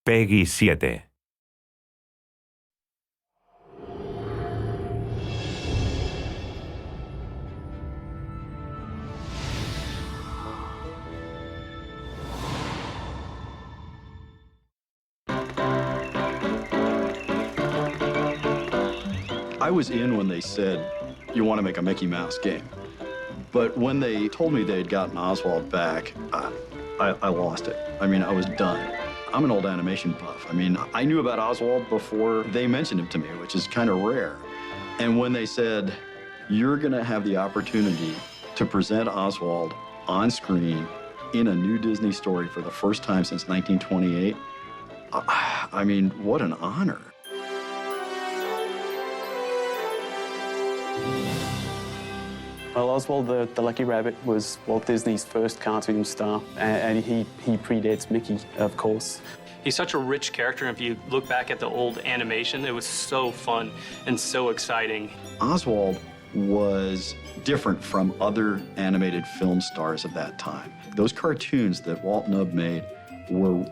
Peggy 7. I was in when they said, you want to make a Mickey Mouse game. But when they told me they'd gotten Oswald back, I lost it. I mean, I was done. I'm an old animation buff. I mean, I knew about Oswald before they mentioned him to me, which is kind of rare. And when they said, you're going to have the opportunity to present Oswald on screen in a new Disney story for the first time since 1928, I mean, what an honor. Well, Oswald the Lucky Rabbit was Walt Disney's first cartoon star, and he predates Mickey, of course. He's such a rich character, and if you look back at the old animation, it was so fun and so exciting. Oswald was different from other animated film stars of that time. Those cartoons that Walt and Ub made were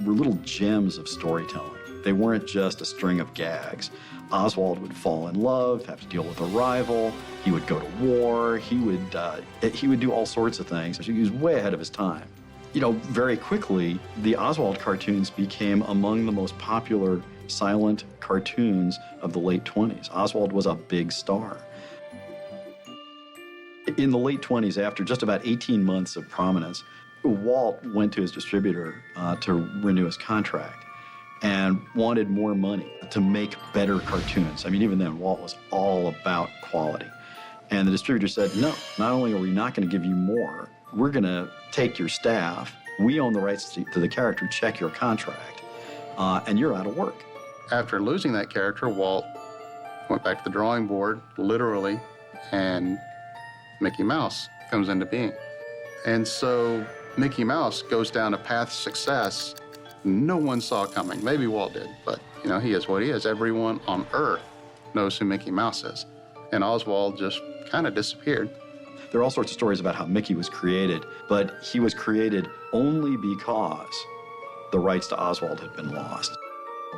little gems of storytelling. They weren't just a string of gags. Oswald would fall in love, have to deal with a rival. He would go to war. He would do all sorts of things. He was way ahead of his time. You know, very quickly, the Oswald cartoons became among the most popular silent cartoons of the late 20s. Oswald was a big star. In the late 20s, after just about 18 months of prominence, Walt went to his distributor to renew his contract and wanted more money to make better cartoons. I mean, even then, Walt was all about quality. And the distributor said, no, not only are we not going to give you more, we're going to take your staff, we own the rights to the character, check your contract, and you're out of work. After losing that character, Walt went back to the drawing board, literally, and Mickey Mouse comes into being. And so Mickey Mouse goes down a path of success no one saw coming. Maybe Walt did, but you know, he is what he is. Everyone on Earth knows who Mickey Mouse is. And Oswald just kind of disappeared. There are all sorts of stories about how Mickey was created, but he was created only because the rights to Oswald had been lost.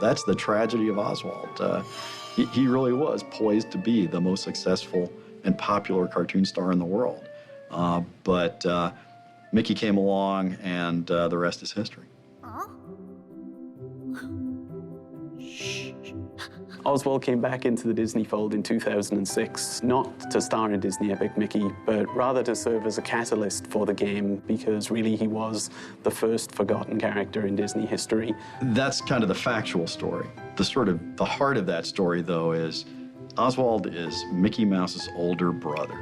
That's the tragedy of Oswald. He really was poised to be the most successful and popular cartoon star in the world. But Mickey came along, and the rest is history. Oswald came back into the Disney fold in 2006, not to star in Disney epic Mickey, but rather to serve as a catalyst for the game, because really he was the first forgotten character in Disney history. That's kind of the factual story. The heart of that story, though, is Oswald is Mickey Mouse's older brother.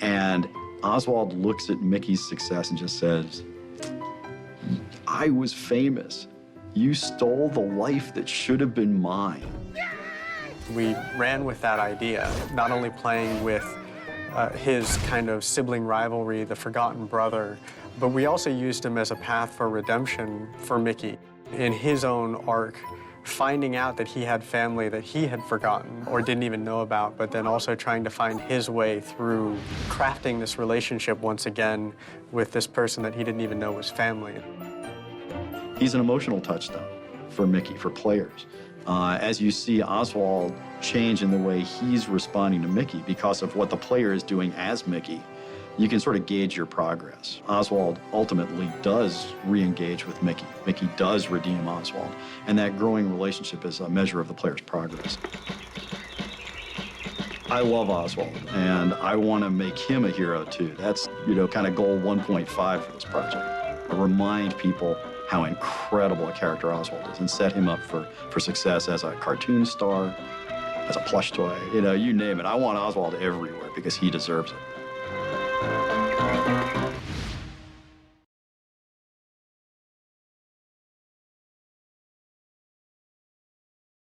And Oswald looks at Mickey's success and just says, I was famous. You stole the life that should have been mine. We ran with that idea, not only playing with his kind of sibling rivalry, the forgotten brother, but we also used him as a path for redemption for Mickey in his own arc, finding out that he had family that he had forgotten or didn't even know about, but then also trying to find his way through crafting this relationship once again with this person that he didn't even know was family. He's an emotional touchstone for Mickey, for players. As you see Oswald change in the way he's responding to Mickey because of what the player is doing as Mickey, you can sort of gauge your progress. Oswald ultimately does re-engage with Mickey. Mickey does redeem Oswald, and that growing relationship is a measure of the player's progress. I love Oswald, and I want to make him a hero too. That's, you know, kind of goal 1.5 for this project. I remind people how incredible a character Oswald is and set him up for success as a cartoon star, as a plush toy, you know, you name it. I want Oswald everywhere because he deserves it.